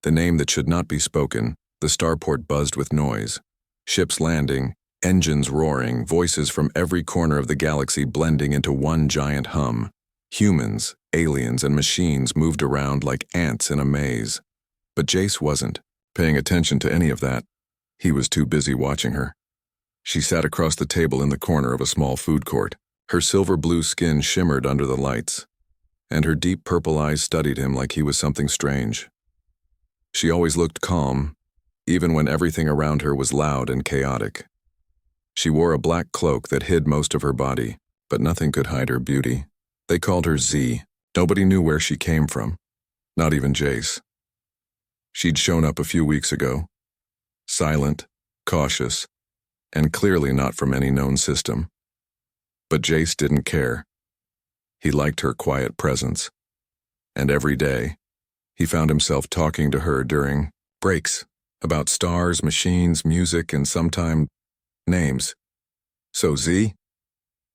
The name that should not be spoken. The starport buzzed with noise. Ships landing, engines roaring, voices from every corner of the galaxy blending into one giant hum. Humans, aliens, and machines moved around like ants in a maze. But Jace wasn't paying attention to any of that. He was too busy watching her. She sat across the table in the corner of a small food court. Her silver-blue skin shimmered under the lights, and her deep purple eyes studied him like he was something strange. She always looked calm, even when everything around her was loud and chaotic. She wore a black cloak that hid most of her body, but nothing could hide her beauty. They called her Z. Nobody knew where she came from, not even Jace. She'd shown up a few weeks ago, silent, cautious, and clearly not from any known system. But Jace didn't care. He liked her quiet presence. And every day, he found himself talking to her during breaks about stars, machines, music, and sometimes names. "So Z?"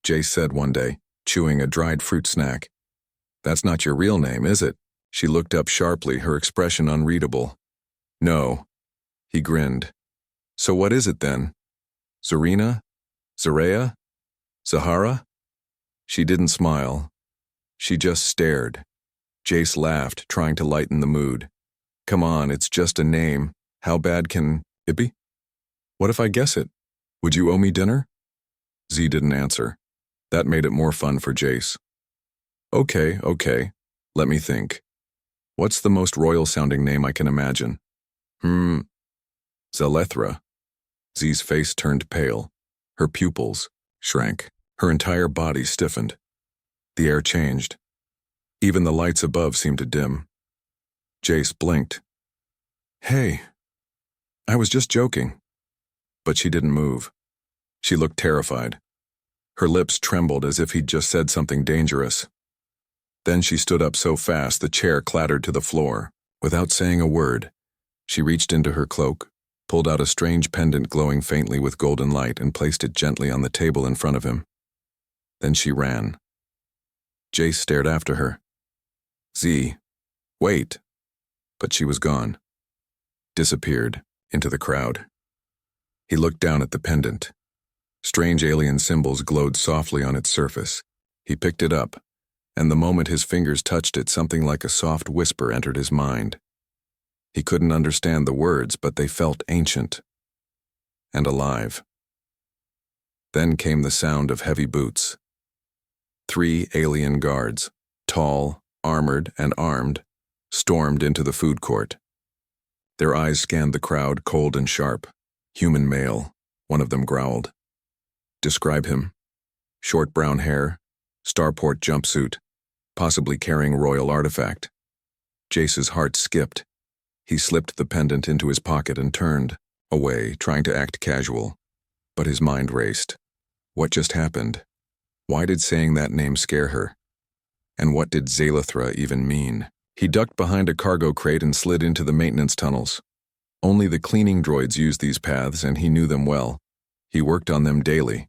Jace said one day, chewing a dried fruit snack. "That's not your real name, is it?" She looked up sharply, her expression unreadable. "No." He grinned. "So what is it then? Zarina? Zareya? Zahara?" She didn't smile. She just stared. Jace laughed, trying to lighten the mood. "Come on, it's just a name. How bad can it be? What if I guess it? Would you owe me dinner?" Z didn't answer. That made it more fun for Jace. Okay. Let me think. What's the most royal-sounding name I can imagine? Zalethra." Z's face turned pale. Her pupils shrank. Her entire body stiffened. The air changed. Even the lights above seemed to dim. Jace blinked. "Hey, I was just joking." But she didn't move. She looked terrified. Her lips trembled as if he'd just said something dangerous. Then she stood up so fast the chair clattered to the floor. Without saying a word, she reached into her cloak, pulled out a strange pendant glowing faintly with golden light, and placed it gently on the table in front of him. Then she ran. Jace stared after her. "Z, wait." But she was gone. Disappeared into the crowd. He looked down at the pendant. Strange alien symbols glowed softly on its surface. He picked it up, and the moment his fingers touched it, something like a soft whisper entered his mind. He couldn't understand the words, but they felt ancient and alive. Then came the sound of heavy boots. 3 alien guards, tall, armored, and armed, stormed into the food court. Their eyes scanned the crowd, cold and sharp. "Human male," one of them growled. "Describe him." "Short brown hair, starport jumpsuit, possibly carrying royal artifact." Jace's heart skipped. He slipped the pendant into his pocket and turned away, trying to act casual. But his mind raced. What just happened? Why did saying that name scare her? And what did Zalethra even mean? He ducked behind a cargo crate and slid into the maintenance tunnels. Only the cleaning droids used these paths, and he knew them well. He worked on them daily.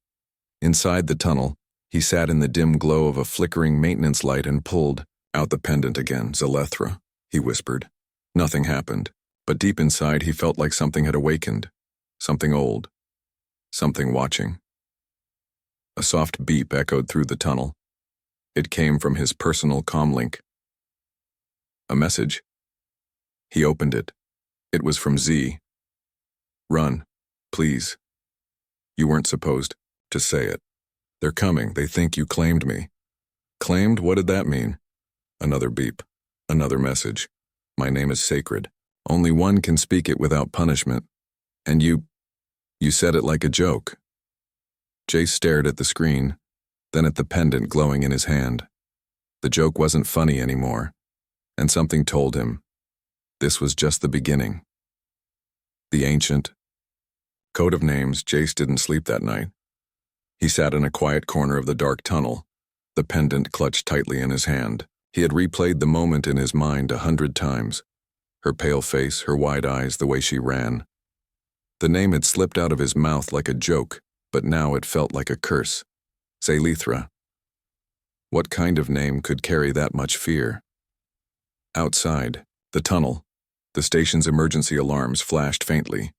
Inside the tunnel, he sat in the dim glow of a flickering maintenance light and pulled out the pendant again. "Zalethra," he whispered. Nothing happened, but deep inside he felt like something had awakened. Something old. Something watching. A soft beep echoed through the tunnel. It came from his personal comlink. A message. He opened it. It was from Z. "Run, please. You weren't supposed to say it. They're coming. They think you claimed me." "Claimed? What did that mean?" Another beep. Another message. "My name is sacred. Only one can speak it without punishment. And you said it like a joke." Jace stared at the screen, then at the pendant glowing in his hand. The joke wasn't funny anymore, and something told him this was just the beginning. The ancient coat of names. Jace didn't sleep that night. He sat in a quiet corner of the dark tunnel, the pendant clutched tightly in his hand. He had replayed the moment in his mind 100 times. Her pale face, her wide eyes, the way she ran. The name had slipped out of his mouth like a joke, but now it felt like a curse. Zalethra. What kind of name could carry that much fear? Outside, the tunnel, The station's emergency alarms flashed faintly.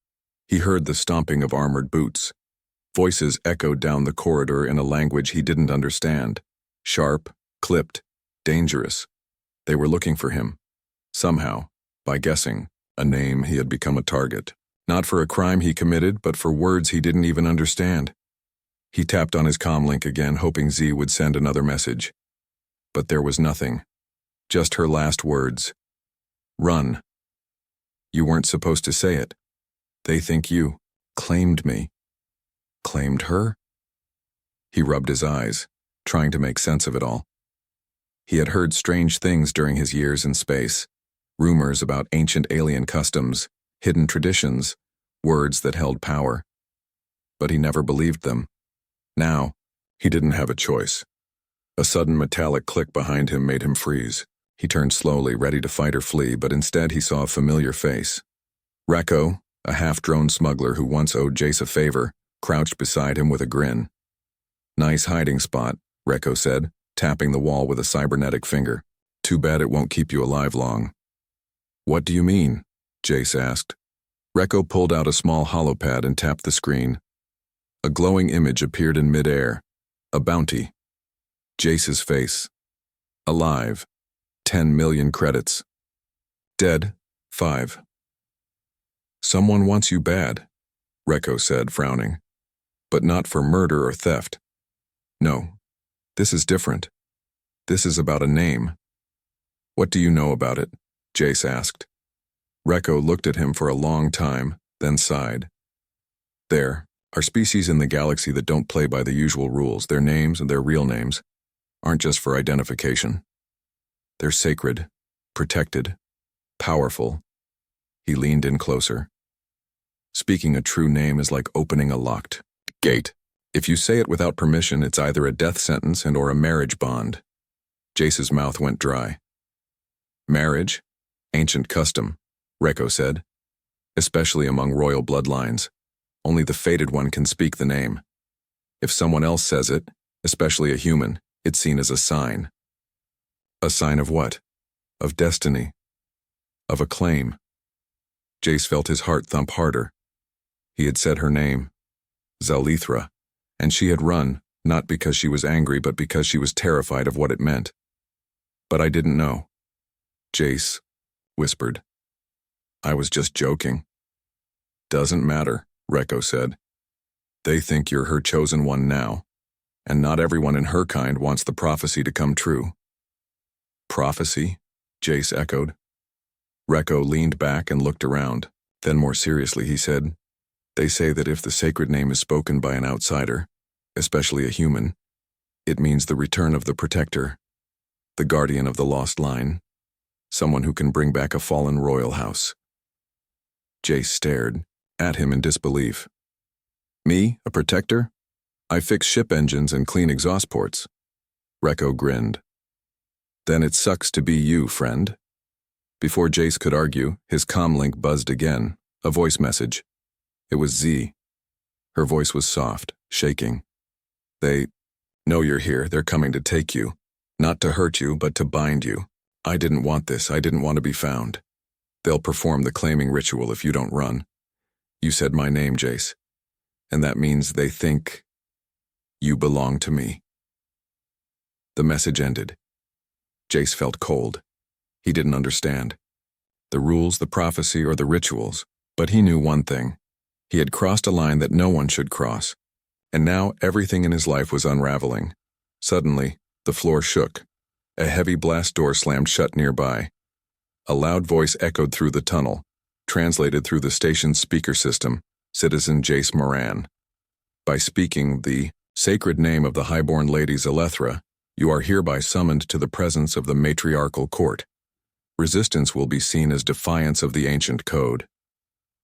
He heard the stomping of armored boots. Voices echoed down the corridor in a language he didn't understand. Sharp, clipped, dangerous. They were looking for him. Somehow, by guessing, a name he had become a target. Not for a crime he committed, but for words he didn't even understand. He tapped on his comlink again, hoping Z would send another message. But there was nothing. Just her last words. Run. You weren't supposed to say it. They think you claimed me. Claimed her? He rubbed his eyes, trying to make sense of it all. He had heard strange things during his years in space. Rumors about ancient alien customs, hidden traditions, words that held power. But he never believed them. Now, he didn't have a choice. A sudden metallic click behind him made him freeze. He turned slowly, ready to fight or flee, but instead he saw a familiar face. Recco, a half-drone smuggler who once owed Jace a favor, crouched beside him with a grin. Nice hiding spot, Recco said, tapping the wall with a cybernetic finger. Too bad it won't keep you alive long. What do you mean? Jace asked. Recco pulled out a small holopad and tapped the screen. A glowing image appeared in midair. A bounty. Jace's face. Alive. 10 million credits. Dead. 5. Someone wants you bad, Recco said, frowning. But not for murder or theft. No. This is different. This is about a name. What do you know about it? Jace asked. Recco looked at him for a long time, then sighed. There are species in the galaxy that don't play by the usual rules. Their names and their real names aren't just for identification. They're sacred, protected, powerful. He leaned in closer. Speaking a true name is like opening a locked gate. If you say it without permission, it's either a death sentence and or a marriage bond. Jace's mouth went dry. Marriage? Ancient custom, Recco said. Especially among royal bloodlines. Only the fated one can speak the name. If someone else says it, especially a human, it's seen as a sign. A sign of what? Of destiny. Of a claim. Jace felt his heart thump harder. He had said her name, Zalithra, and she had run, not because she was angry, but because she was terrified of what it meant. But I didn't know. Jace whispered. I was just joking. Doesn't matter, Recco said. They think you're her chosen one now, and not everyone in her kind wants the prophecy to come true. Prophecy? Jace echoed. Recco leaned back and looked around. Then more seriously he said, They say that if the sacred name is spoken by an outsider, especially a human, it means the return of the protector, the guardian of the lost line, someone who can bring back a fallen royal house. Jace stared at him in disbelief. Me, a protector? I fix ship engines and clean exhaust ports. Recco grinned. Then it sucks to be you, friend. Before Jace could argue, his comlink buzzed again, a voice message. It was Z. Her voice was soft, shaking. They know you're here. They're coming to take you. Not to hurt you, but to bind you. I didn't want this. I didn't want to be found. They'll perform the claiming ritual if you don't run. You said my name, Jace. And that means they think you belong to me. The message ended. Jace felt cold. He didn't understand the rules, the prophecy, or the rituals, but he knew one thing. He had crossed a line that no one should cross, and now everything in his life was unraveling. Suddenly, the floor shook. A heavy blast door slammed shut nearby. A loud voice echoed through the tunnel, translated through the station's speaker system, Citizen Jace Moran. By speaking the sacred name of the highborn lady Zalithra, you are hereby summoned to the presence of the matriarchal court. Resistance will be seen as defiance of the ancient code.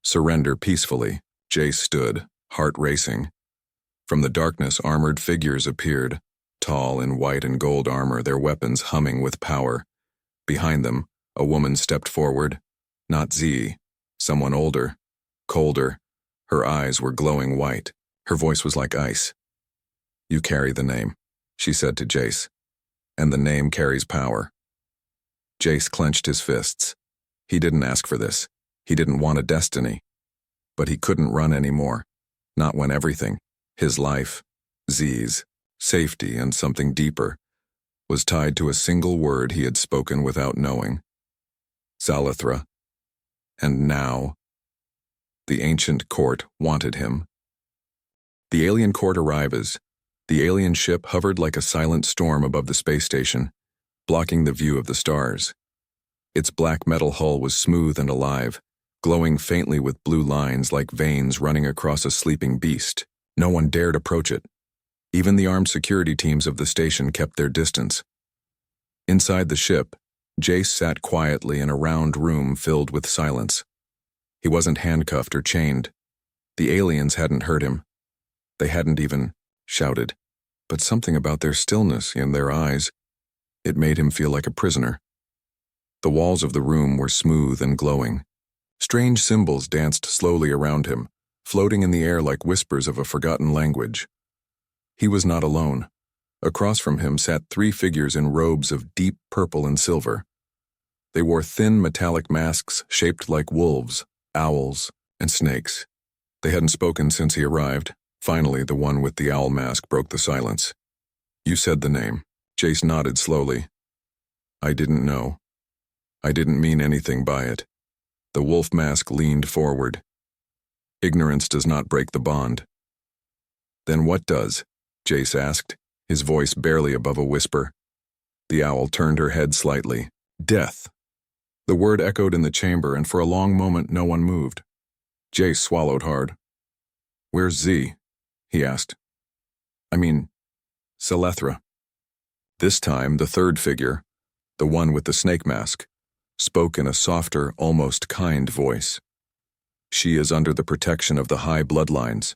Surrender peacefully. Jace stood, heart racing. From the darkness, armored figures appeared, tall in white and gold armor, their weapons humming with power. Behind them, a woman stepped forward. Not Z, someone older, colder. Her eyes were glowing white. Her voice was like ice. You carry the name, she said to Jace, and the name carries power. Jace clenched his fists. He didn't ask for this. He didn't want a destiny. But he couldn't run anymore. Not when everything, his life, Z's, safety, and something deeper, was tied to a single word he had spoken without knowing. Zalithra. And now, the ancient court wanted him. The alien court arrives. The alien ship hovered like a silent storm above the space station, blocking the view of the stars. Its black metal hull was smooth and alive, glowing faintly with blue lines like veins running across a sleeping beast. No one dared approach it. Even the armed security teams of the station kept their distance. Inside the ship, Jace sat quietly in a round room filled with silence. He wasn't handcuffed or chained. The aliens hadn't hurt him. They hadn't even shouted. But something about their stillness in their eyes, it made him feel like a prisoner. The walls of the room were smooth and glowing. Strange symbols danced slowly around him, floating in the air like whispers of a forgotten language. He was not alone. Across from him sat 3 figures in robes of deep purple and silver. They wore thin metallic masks shaped like wolves, owls, and snakes. They hadn't spoken since he arrived. Finally, the one with the owl mask broke the silence. "You said the name." Jace nodded slowly. "I didn't know. I didn't mean anything by it." The wolf mask leaned forward. "Ignorance does not break the bond." "Then what does?" Jace asked, his voice barely above a whisper. The owl turned her head slightly. "Death." The word echoed in the chamber, and for a long moment no one moved. Jace swallowed hard. "Where's Z?" he asked. "I mean, Zalithra." This time, the third figure, the one with the snake mask, spoke in a softer, almost kind voice. "She is under the protection of the high bloodlines.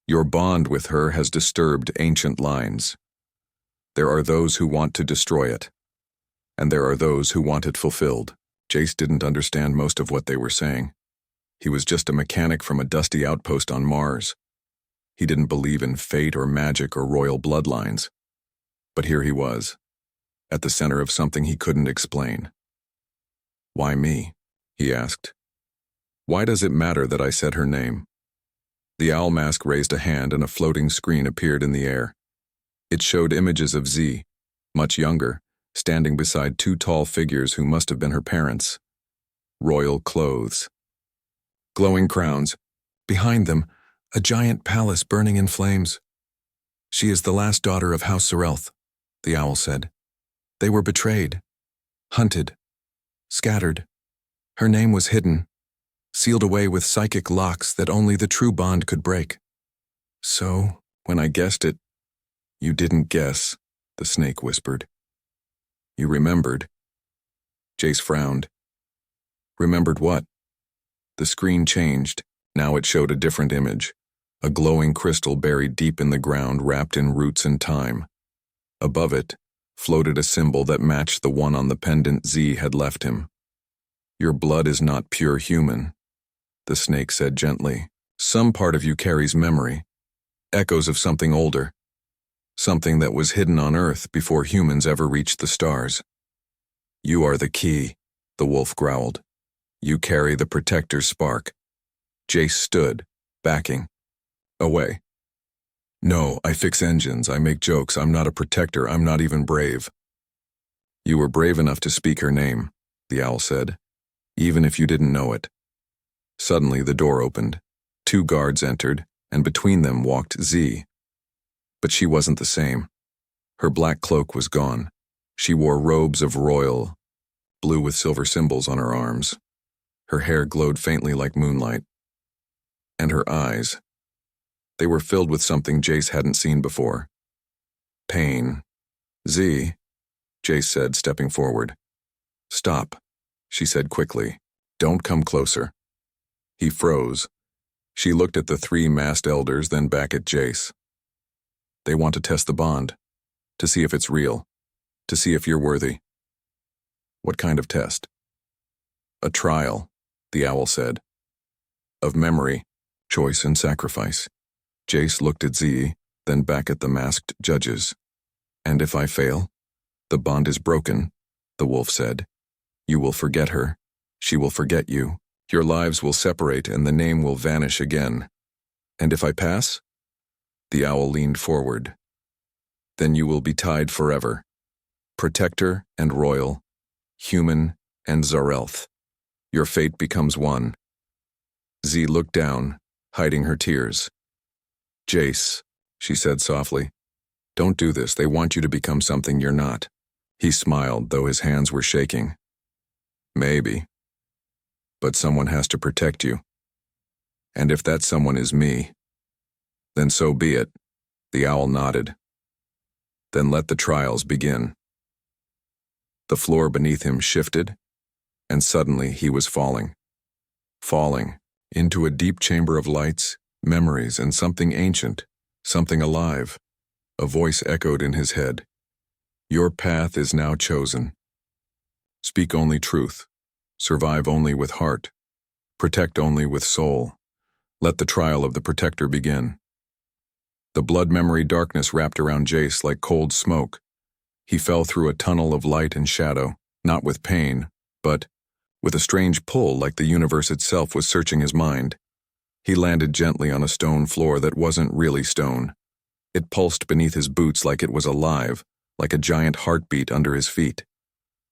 Your bond with her has disturbed ancient lines. There are those who want to destroy it, and there are those who want it fulfilled." Jace didn't understand most of what they were saying. He was just a mechanic from a dusty outpost on Mars. He didn't believe in fate or magic or royal bloodlines. But here he was, at the center of something he couldn't explain. "Why me?" he asked. "Why does it matter that I said her name?" The owl mask raised a hand and a floating screen appeared in the air. It showed images of Z, much younger, standing beside 2 tall figures who must have been her parents. Royal clothes. Glowing crowns. Behind them, a giant palace burning in flames. "She is the last daughter of House Sorelth," the owl said. "They were betrayed, hunted, scattered. Her name was hidden, sealed away with psychic locks that only the true bond could break. So, when I guessed it—" "You didn't guess," the snake whispered. "You remembered." Jace frowned. "Remembered what?" The screen changed. Now it showed a different image. A glowing crystal buried deep in the ground, wrapped in roots and time. Above it floated a symbol that matched the one on the pendant Z had left him. "Your blood is not pure human," the snake said gently. "Some part of you carries memory, echoes of something older, something that was hidden on Earth before humans ever reached the stars. You are the key," the wolf growled. "You carry the protector's spark." Jace stood, backing away. "No, I fix engines, I make jokes, I'm not a protector, I'm not even brave." "You were brave enough to speak her name," the owl said, "even if you didn't know it." Suddenly the door opened. 2 guards entered, and between them walked Z. But she wasn't the same. Her black cloak was gone. She wore robes of royal, blue with silver symbols on her arms. Her hair glowed faintly like moonlight. And her eyes, they were filled with something Jace hadn't seen before. Pain. "Z," Jace said, stepping forward. "Stop," she said quickly. "Don't come closer." He froze. She looked at the 3 masked elders, then back at Jace. "They want to test the bond, to see if it's real, to see if you're worthy." "What kind of test?" "A trial," the owl said. "Of memory, choice, and sacrifice." Jace looked at Z, then back at the masked judges. "And if I fail?" "The bond is broken," the wolf said. "You will forget her, She will forget you. Your lives will separate and the name will vanish again. And if I pass? The owl leaned forward. Then you will be tied forever. Protector and royal, human and Zarelth. Your fate becomes one. Z looked down, hiding her tears. Jace, she said softly, don't do this. They want you to become something you're not. He smiled, though his hands were shaking. Maybe. But someone has to protect you. And if that someone is me, then so be it. The owl nodded. Then let the trials begin. The floor beneath him shifted, and suddenly he was falling. Falling into a deep chamber of lights, memories, and something ancient, something alive. A voice echoed in his head. Your path is now chosen. Speak only truth. Survive only with heart. Protect only with soul. Let the trial of the protector begin. The blood memory darkness wrapped around Jace like cold smoke. He fell through a tunnel of light and shadow, not with pain, but with a strange pull like the universe itself was searching his mind. He landed gently on a stone floor that wasn't really stone. It pulsed beneath his boots like it was alive, like a giant heartbeat under his feet.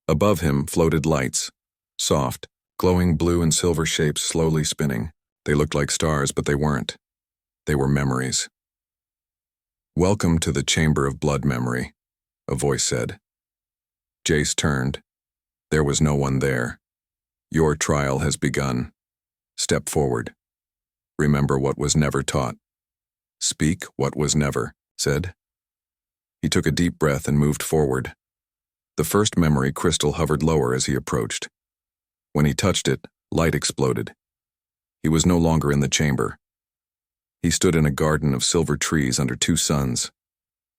Above him floated lights, soft, glowing blue and silver shapes slowly spinning. They looked like stars, but they weren't. They were memories. Welcome to the Chamber of Blood Memory, a voice said. Jace turned. There was no one there. Your trial has begun. Step forward. Remember what was never taught. Speak what was never said. He took a deep breath and moved forward. The first memory crystal hovered lower as he approached. When he touched it, light exploded. He was no longer in the chamber. He stood in a garden of silver trees under two suns.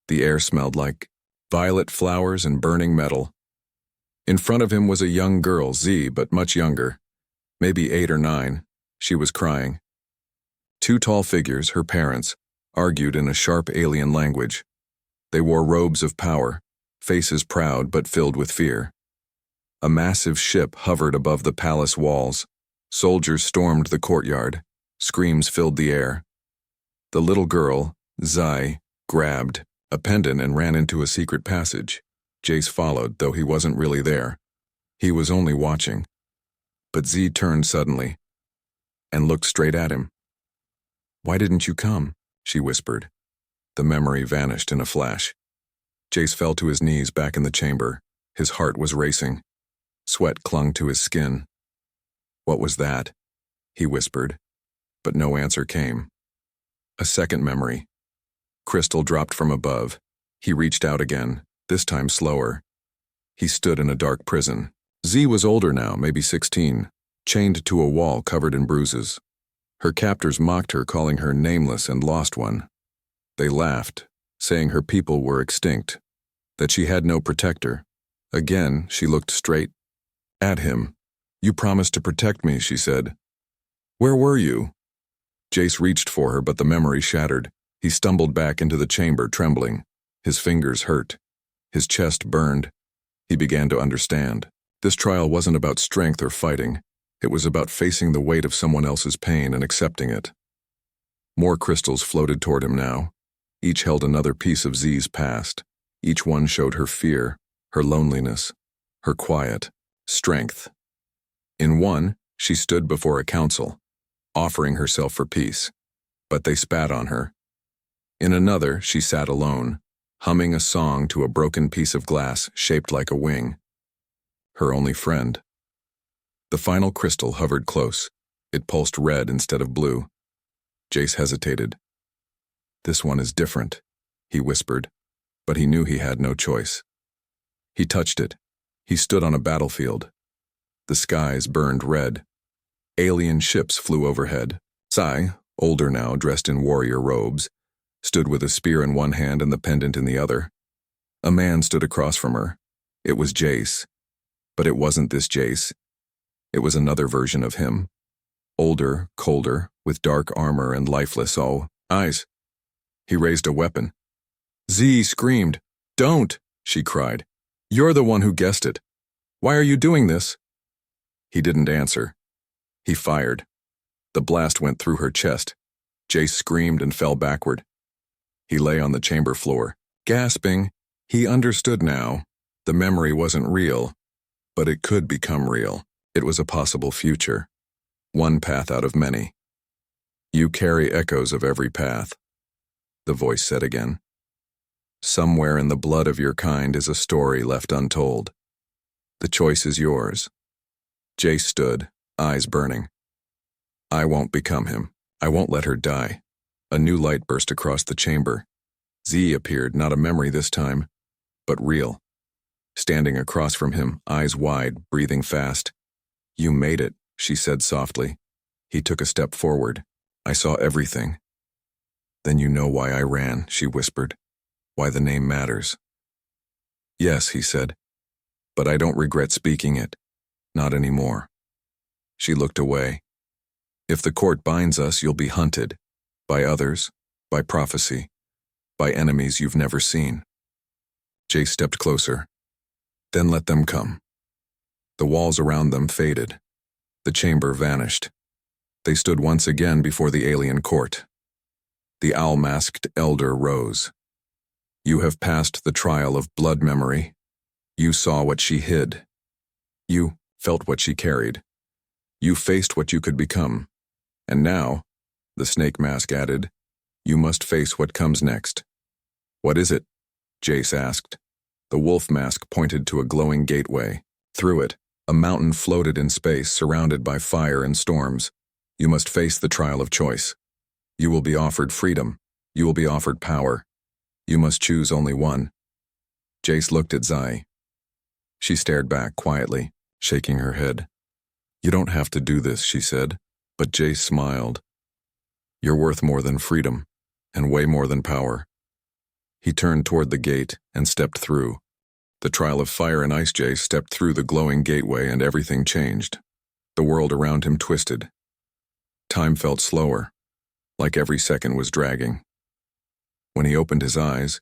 The air smelled like violet flowers and burning metal. In front of him was a young girl, Z, but much younger. Maybe 8 or 9. She was crying. Two tall figures, her parents, argued in a sharp alien language. They wore robes of power, faces proud but filled with fear. A massive ship hovered above the palace walls. Soldiers stormed the courtyard. Screams filled the air. The little girl, Zai, grabbed a pendant and ran into a secret passage. Jace followed, though he wasn't really there. He was only watching. But Z turned suddenly and looked straight at him. Why didn't you come? She whispered. The memory vanished in a flash. Jace fell to his knees back in the chamber. His heart was racing. Sweat clung to his skin. What was that? He whispered, but no answer came. A second memory. Crystal dropped from above. He reached out again, this time slower. He stood in a dark prison. Z was older now, maybe 16, chained to a wall covered in bruises. Her captors mocked her, calling her nameless and lost one. They laughed, saying her people were extinct, that she had no protector. Again, she looked straight at him. You promised to protect me, she said. Where were you? Jace reached for her, but the memory shattered. He stumbled back into the chamber, trembling. His fingers hurt. His chest burned. He began to understand. This trial wasn't about strength or fighting. It was about facing the weight of someone else's pain and accepting it. More crystals floated toward him now. Each held another piece of Z's past. Each one showed her fear, her loneliness, her quiet strength. In one, she stood before a council, offering herself for peace, but they spat on her. In another, she sat alone, humming a song to a broken piece of glass shaped like a wing. Her only friend. The final crystal hovered close. It pulsed red instead of blue. Jace hesitated. This one is different, he whispered, but he knew he had no choice. He touched it. He stood on a battlefield. The skies burned red. Alien ships flew overhead. Sai, older now, dressed in warrior robes, stood with a spear in one hand and the pendant in the other. A man stood across from her. It was Jace. But it wasn't this Jace. It was another version of him. Older, colder, with dark armor and lifeless eyes. He raised a weapon. Z screamed. Don't, she cried. You're the one who guessed it. Why are you doing this? He didn't answer. He fired. The blast went through her chest. Jace screamed and fell backward. He lay on the chamber floor, gasping. He understood now. The memory wasn't real, but it could become real. It was a possible future. One path out of many. You carry echoes of every path, the voice said again. Somewhere in the blood of your kind is a story left untold. The choice is yours. Jace stood, eyes burning. I won't become him. I won't let her die. A new light burst across the chamber. Z appeared, not a memory this time, but real. Standing across from him, eyes wide, breathing fast. You made it, she said softly. He took a step forward. I saw everything. Then you know why I ran, she whispered. Why the name matters. Yes, he said. But I don't regret speaking it. Not anymore. She looked away. If the court binds us, you'll be hunted. By others, by prophecy, by enemies you've never seen. Jace stepped closer. Then let them come. The walls around them faded. The chamber vanished. They stood once again before the alien court. The owl-masked elder rose. You have passed the trial of blood memory. You saw what she hid. You felt what she carried. You faced what you could become. And now, the snake mask added, you must face what comes next. What is it? Jace asked. The wolf mask pointed to a glowing gateway. Through it, a mountain floated in space, surrounded by fire and storms. You must face the trial of choice. You will be offered freedom. You will be offered power. You must choose only one. Jace looked at Zai. She stared back quietly, shaking her head. You don't have to do this, she said, but Jace smiled. You're worth more than freedom, and way more than power. He turned toward the gate and stepped through. The trial of fire and ice. Jace stepped through the glowing gateway and everything changed. The world around him twisted. Time felt slower, like every second was dragging. When he opened his eyes,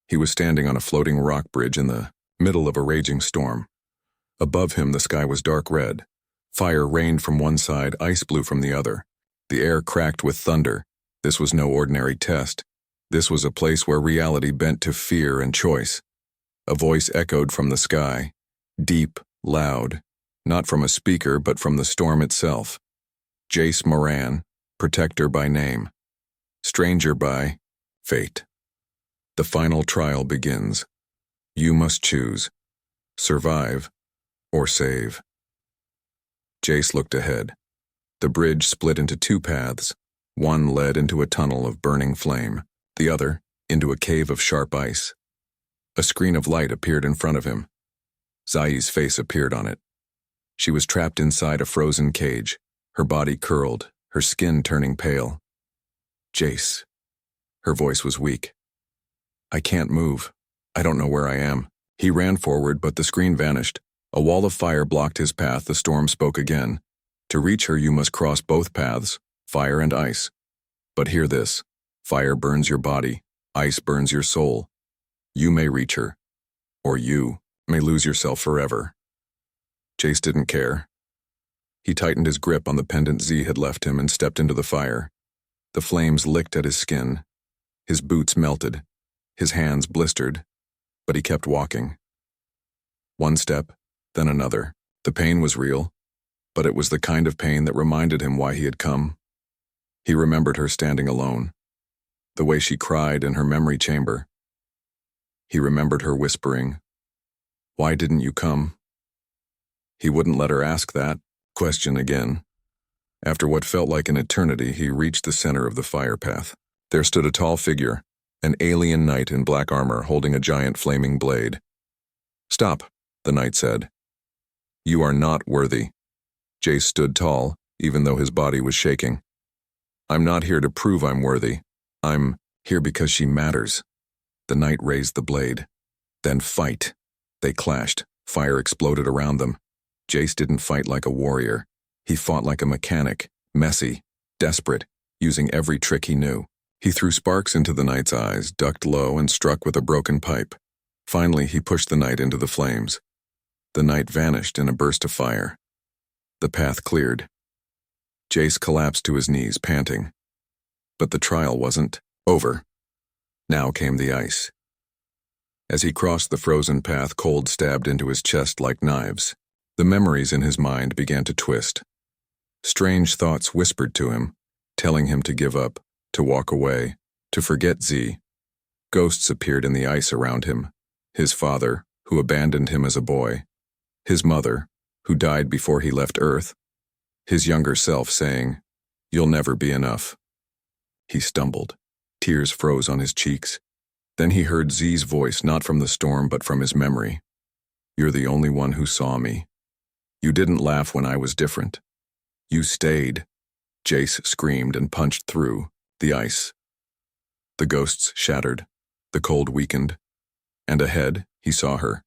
he was standing on a floating rock bridge in the middle of a raging storm. Above him, the sky was dark red. Fire rained from one side, ice blew from the other. The air cracked with thunder. This was no ordinary test. This was a place where reality bent to fear and choice. A voice echoed from the sky, deep, loud, not from a speaker but from the storm itself. Jace Moran, protector by name, stranger by fate. The final trial begins. You must choose, survive or save. Jace looked ahead. The bridge split into two paths. One led into a tunnel of burning flame, the other into a cave of sharp ice. A screen of light appeared in front of him. Zai's face appeared on it. She was trapped inside a frozen cage, her body curled, her skin turning pale. Jace. Her voice was weak. I can't move. I don't know where I am. He ran forward, but the screen vanished. A wall of fire blocked his path. The storm spoke again. To reach her, you must cross both paths, fire and ice. But hear this. Fire burns your body. Ice burns your soul. You may reach her, or you may lose yourself forever. Jace didn't care. He tightened his grip on the pendant Z had left him and stepped into the fire. The flames licked at his skin. His boots melted. His hands blistered. But he kept walking. One step, then another. The pain was real, but it was the kind of pain that reminded him why he had come. He remembered her standing alone, the way she cried in her memory chamber. He remembered her whispering, "Why didn't you come?" He wouldn't let her ask that question again. After what felt like an eternity, he reached the center of the fire path. There stood a tall figure, an alien knight in black armor holding a giant flaming blade. "Stop," the knight said. "You are not worthy." Jace stood tall, even though his body was shaking. "I'm not here to prove I'm worthy. I'm here because she matters." The knight raised the blade. "Then fight." They clashed. Fire exploded around them. Jace didn't fight like a warrior. He fought like a mechanic, messy, desperate, using every trick he knew. He threw sparks into the knight's eyes, ducked low, and struck with a broken pipe. Finally, he pushed the knight into the flames. The knight vanished in a burst of fire. The path cleared. Jace collapsed to his knees, panting. But the trial wasn't over. Now came the ice. As he crossed the frozen path, cold stabbed into his chest like knives. The memories in his mind began to twist. Strange thoughts whispered to him, telling him to give up, to walk away, to forget Z. Ghosts appeared in the ice around him. His father, who abandoned him as a boy. His mother, who died before he left Earth. His younger self saying, "You'll never be enough." He stumbled. Tears froze on his cheeks. Then he heard Z's voice, not from the storm but from his memory. "You're the only one who saw me. You didn't laugh when I was different. You stayed." Jace screamed and punched through the ice. The ghosts shattered. The cold weakened. And ahead, he saw her.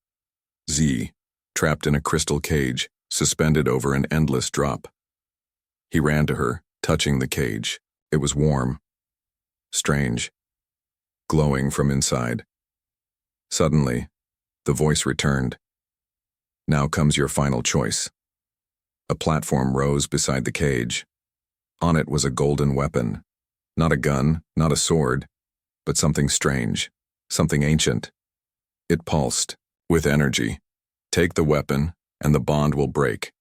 Z, trapped in a crystal cage, suspended over an endless drop. He ran to her, touching the cage. It was warm. Strange. Glowing from inside. Suddenly, the voice returned. "Now comes your final choice." A platform rose beside the cage. On it was a golden weapon. Not a gun, not a sword, but something strange, something ancient. It pulsed, with energy. "Take the weapon, and the bond will break.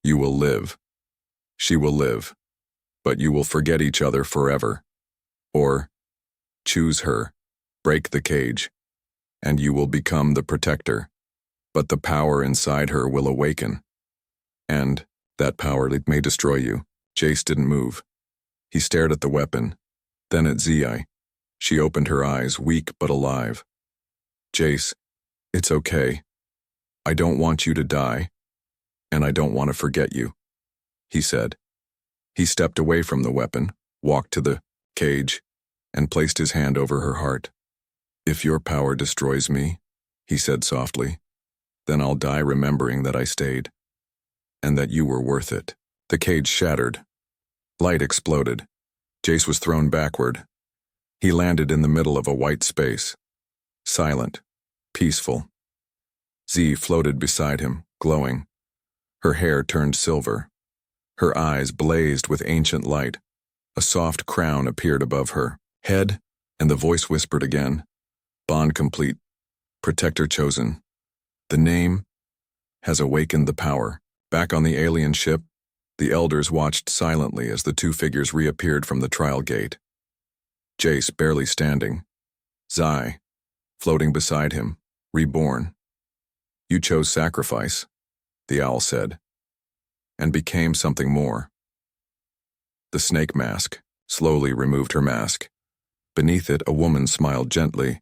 You will live. She will live. But you will forget each other forever. Or, choose her, break the cage, and you will become the protector. But the power inside her will awaken. And that power may destroy you." Jace didn't move. He stared at the weapon, then at Zi. She opened her eyes, weak but alive. "Jace, it's okay. I don't want you to die, and I don't want to forget you," he said. He stepped away from the weapon, walked to the cage, and placed his hand over her heart. "If your power destroys me," he said softly, "then I'll die remembering that I stayed, and that you were worth it." The cage shattered. Light exploded. Jace was thrown backward. He landed in the middle of a white space. Silent. Peaceful. Z floated beside him, glowing. Her hair turned silver. Her eyes blazed with ancient light. A soft crown appeared above her head, and the voice whispered again. "Bond complete. Protector chosen. The name has awakened the power." Back on the alien ship, the elders watched silently as the two figures reappeared from the trial gate. Jace barely standing. Zai, floating beside him, reborn. "You chose sacrifice," the owl said, "and became something more." The snake mask slowly removed her mask. Beneath it, a woman smiled gently.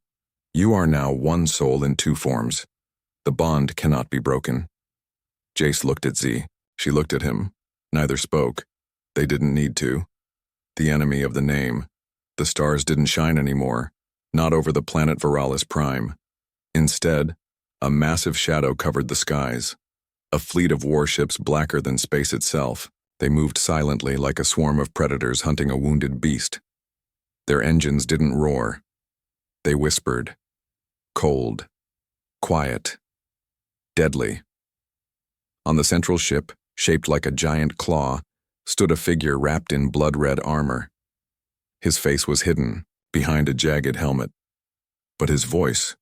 "You are now one soul in two forms. The bond cannot be broken." Jace looked at Z. She looked at him. Neither spoke. They didn't need to. The enemy of the name. The stars didn't shine anymore, not over the planet Viralis Prime. Instead, a massive shadow covered the skies. A fleet of warships blacker than space itself. They moved silently like a swarm of predators hunting a wounded beast. Their engines didn't roar. They whispered. Cold. Quiet. Deadly. On the central ship, shaped like a giant claw, stood a figure wrapped in blood-red armor. His face was hidden, behind a jagged helmet. But his voice,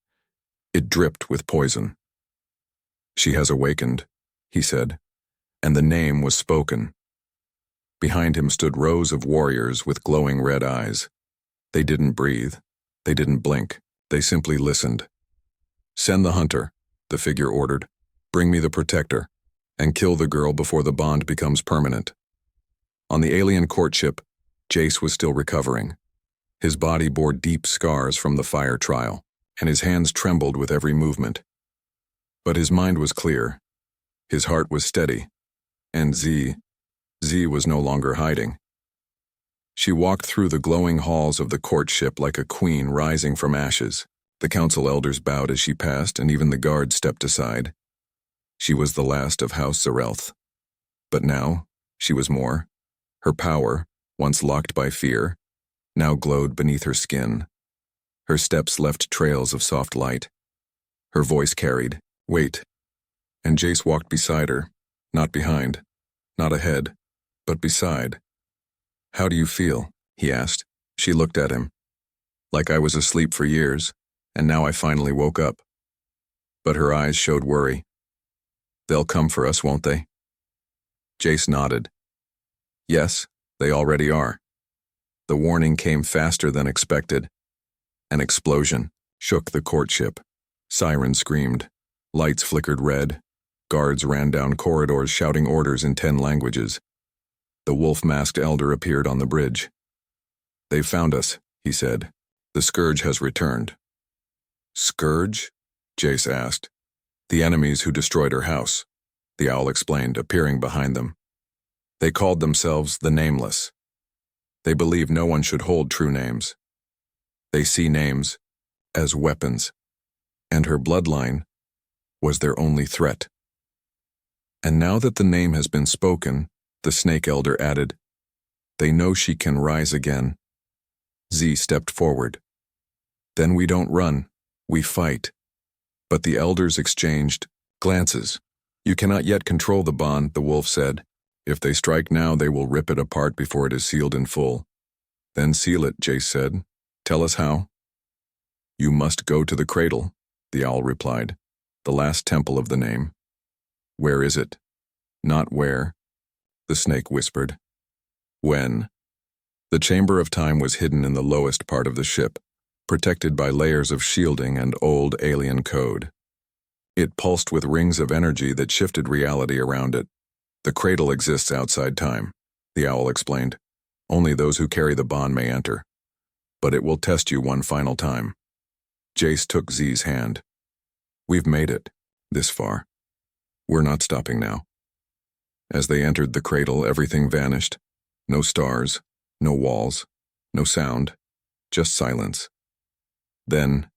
it dripped with poison. "She has awakened," he said, and the name was spoken. Behind him stood rows of warriors with glowing red eyes. They didn't breathe. They didn't blink. They simply listened. "Send the hunter," the figure ordered. "Bring me the protector, and kill the girl before the bond becomes permanent." On the alien courtship, Jace was still recovering. His body bore deep scars from the fire trial, and his hands trembled with every movement. But his mind was clear. His heart was steady, and Z was no longer hiding. She walked through the glowing halls of the courtship like a queen rising from ashes. The council elders bowed as she passed, and even the guards stepped aside. She was the last of House Zarelth. But now, she was more. Her power, once locked by fear, now glowed beneath her skin. Her steps left trails of soft light. Her voice carried, "Wait." And Jace walked beside her, not behind. not ahead, but beside. "How do you feel?" he asked. She looked at him. "Like I was asleep for years, and now I finally woke up." But her eyes showed worry. "They'll come for us, won't they?" Jace nodded. "Yes, they already are." The warning came faster than expected. An explosion shook the courtship. Sirens screamed. Lights flickered red. Guards ran down corridors shouting orders in 10 languages. The wolf-masked elder appeared on the bridge. "They've found us," he said. "The scourge has returned." "Scourge?" Jace asked. "The enemies who destroyed her house," the owl explained, appearing behind them. "They called themselves the Nameless. They believe no one should hold true names. They see names as weapons, and her bloodline was their only threat." "And now that the name has been spoken," the snake elder added, "they know she can rise again." Z stepped forward. "Then we don't run, we fight." But the elders exchanged glances. "You cannot yet control the bond," the wolf said. "If they strike now, they will rip it apart before it is sealed in full." "Then seal it," Jace said. "Tell us how." "You must go to the cradle," the owl replied. "The last temple of the name." "Where is it?" "Not where," the snake whispered. "When?" The chamber of time was hidden in the lowest part of the ship, protected by layers of shielding and old alien code. It pulsed with rings of energy that shifted reality around it. "The cradle exists outside time," the owl explained. "Only those who carry the bond may enter. But it will test you one final time." Jace took Z's hand. "We've made it, this far. We're not stopping now." As they entered the cradle, everything vanished. No stars, no walls, no sound, just silence. Then,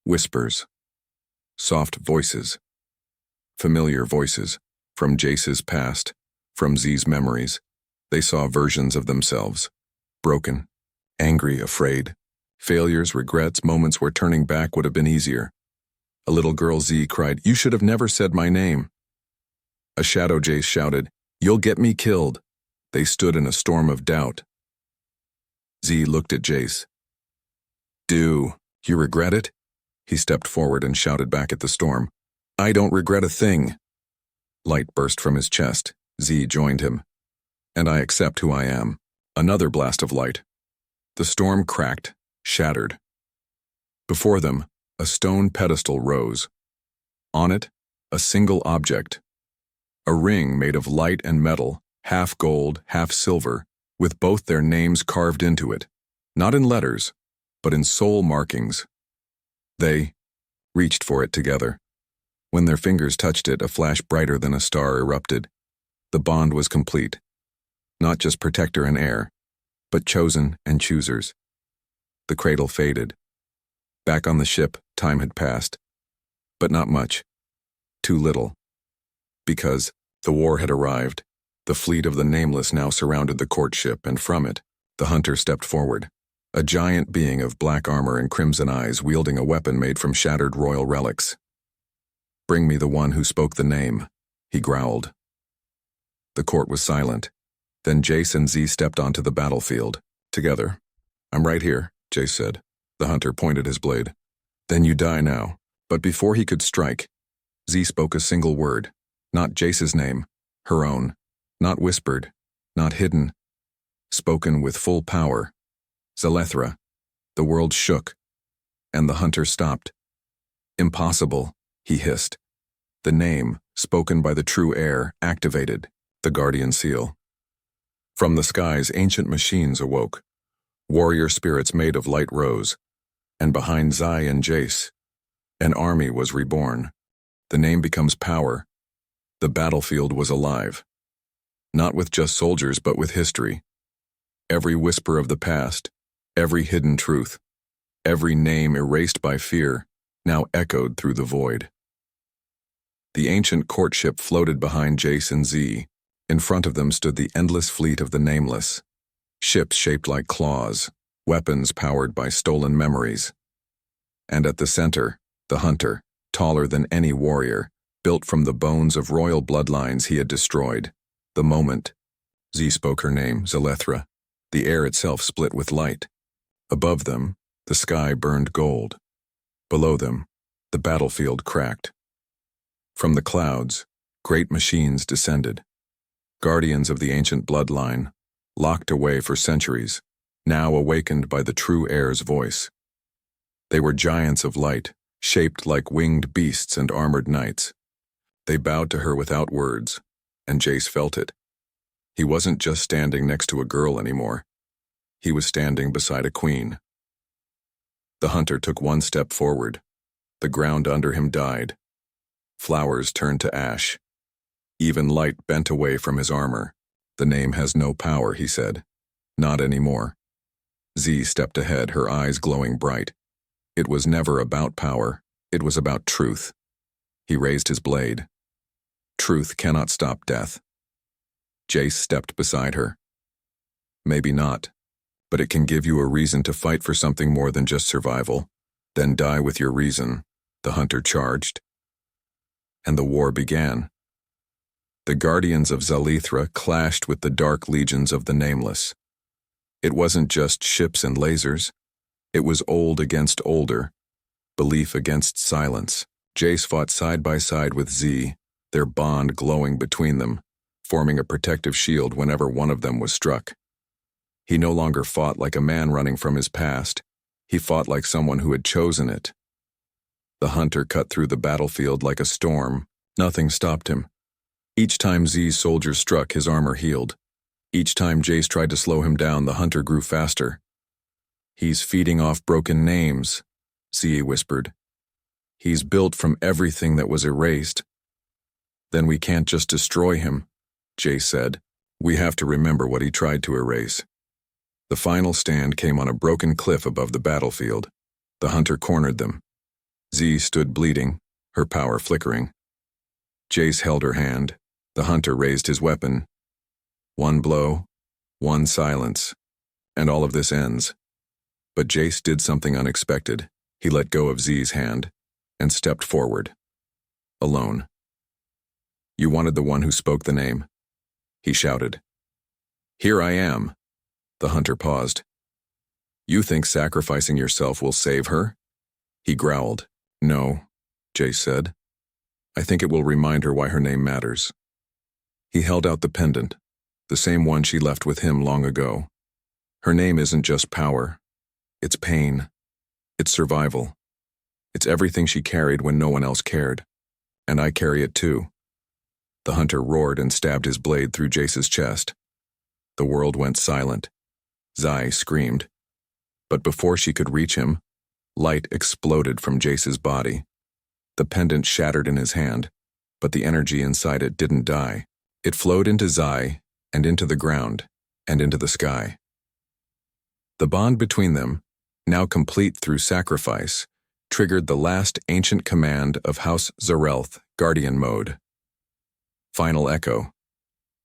whispers. Soft voices. Familiar voices, from Jace's past, from Z's memories. They saw versions of themselves. Broken, angry, afraid. Failures, regrets, moments where turning back would have been easier. A little girl, Z, cried, "You should have never said my name." A shadow, Jace shouted, "You'll get me killed." They stood in a storm of doubt. Z looked at Jace. "Do you regret it?" He stepped forward and shouted back at the storm, "I don't regret a thing." Light burst from his chest. Z joined him. "And I accept who I am." Another blast of light. The storm cracked, shattered. Before them, a stone pedestal rose. On it, a single object. A ring made of light and metal, half gold, half silver, with both their names carved into it, not in letters, but in soul markings. They reached for it together. When their fingers touched it, a flash brighter than a star erupted. The bond was complete. Not just protector and heir, but chosen and choosers. The cradle faded. Back on the ship, time had passed. But not much. Too little. Because the war had arrived. The fleet of the Nameless now surrounded the courtship, and from it, the hunter stepped forward. A giant being of black armor and crimson eyes, wielding a weapon made from shattered royal relics. "Bring me the one who spoke the name," he growled. The court was silent. Then Jace and Z stepped onto the battlefield, together. "I'm right here," Jace said. The hunter pointed his blade. "Then you die now." But before he could strike, Z spoke a single word. Not Jace's name, her own. Not whispered, not hidden. Spoken with full power. "Zalethra." The world shook, and the hunter stopped. "Impossible," he hissed. The name, spoken by the true heir, activated, the guardian seal. From the skies, ancient machines awoke. Warrior spirits made of light rose, and behind Zai and Jace, an army was reborn. The name becomes power. The battlefield was alive. Not with just soldiers, but with history. Every whisper of the past, every hidden truth, every name erased by fear, now echoed through the void. The ancient courtship floated behind Jace and Z. In front of them stood the endless fleet of the Nameless. Ships shaped like claws, weapons powered by stolen memories. And at the center, the hunter, taller than any warrior, built from the bones of royal bloodlines he had destroyed. The moment Z spoke her name, Zalethra, the air itself split with light. Above them, the sky burned gold. Below them, the battlefield cracked. From the clouds, great machines descended. Guardians of the ancient bloodline, locked away for centuries, now awakened by the true heir's voice. They were giants of light, shaped like winged beasts and armored knights. They bowed to her without words, and Jace felt it. He wasn't just standing next to a girl anymore. He was standing beside a queen. The hunter took one step forward. The ground under him died. Flowers turned to ash. Even light bent away from his armor. The name has no power, he said. Not anymore. Z stepped ahead, her eyes glowing bright. It was never about power. It was about truth. He raised his blade. Truth cannot stop death. Jace stepped beside her. Maybe not, but it can give you a reason to fight for something more than just survival. Then die with your reason, the hunter charged. And the war began. The guardians of Zalethra clashed with the dark legions of the Nameless. It wasn't just ships and lasers. It was old against older, belief against silence. Jace fought side by side with Z, their bond glowing between them, forming a protective shield whenever one of them was struck. He no longer fought like a man running from his past. He fought like someone who had chosen it. The hunter cut through the battlefield like a storm. Nothing stopped him. Each time Z's soldiers struck, his armor healed. Each time Jace tried to slow him down, the hunter grew faster. He's feeding off broken names, Z whispered. He's built from everything that was erased. Then we can't just destroy him, Jace said. We have to remember what he tried to erase. The final stand came on a broken cliff above the battlefield. The hunter cornered them. Z stood bleeding, her power flickering. Jace held her hand. The hunter raised his weapon. One blow, one silence, and all of this ends. But Jace did something unexpected. He let go of Z's hand and stepped forward. Alone. You wanted the one who spoke the name, he shouted. Here I am. The hunter paused. You think sacrificing yourself will save her? He growled. No, Jace said. I think it will remind her why her name matters. He held out the pendant, the same one she left with him long ago. Her name isn't just power. It's pain. It's survival. It's everything she carried when no one else cared. And I carry it too. The hunter roared and stabbed his blade through Jace's chest. The world went silent. Zai screamed. But before she could reach him, light exploded from Jace's body. The pendant shattered in his hand, but the energy inside it didn't die. It flowed into Zai, and into the ground, and into the sky. The bond between them, now complete through sacrifice, triggered the last ancient command of House Zarelth, Guardian Mode. Final echo.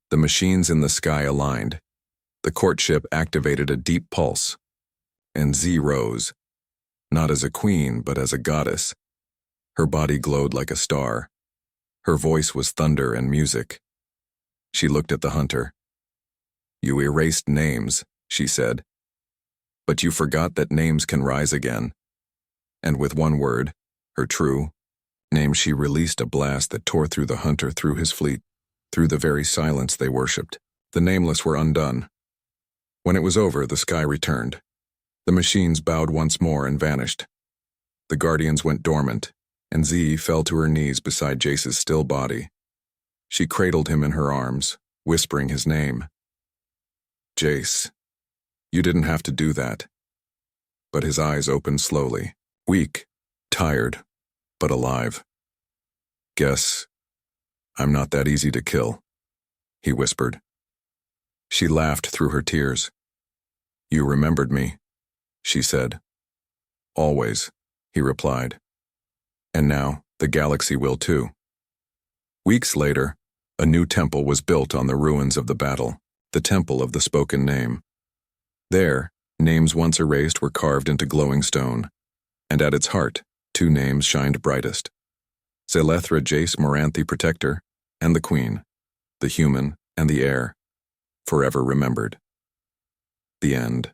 The machines in the sky aligned. The courtship activated a deep pulse. And Z rose, not as a queen, but as a goddess. Her body glowed like a star. Her voice was thunder and music. She looked at the hunter. You erased names, she said. But you forgot that names can rise again. And with one word, her true name, she released a blast that tore through the hunter, through his fleet, through the very silence they worshipped. The Nameless were undone. When it was over, the sky returned. The machines bowed once more and vanished. The Guardians went dormant, and Z fell to her knees beside Jace's still body. She cradled him in her arms, whispering his name. Jace, you didn't have to do that. But his eyes opened slowly, weak, tired, but alive. Guess I'm not that easy to kill, he whispered. She laughed through her tears. You remembered me, she said. Always, he replied. And now, the galaxy will too. Weeks later, a new temple was built on the ruins of the battle, the Temple of the Spoken Name. There, names once erased were carved into glowing stone, and at its heart, two names shined brightest. Zalethra Jace Moranthi Protector, and the Queen, the human, and the air, forever remembered. The end.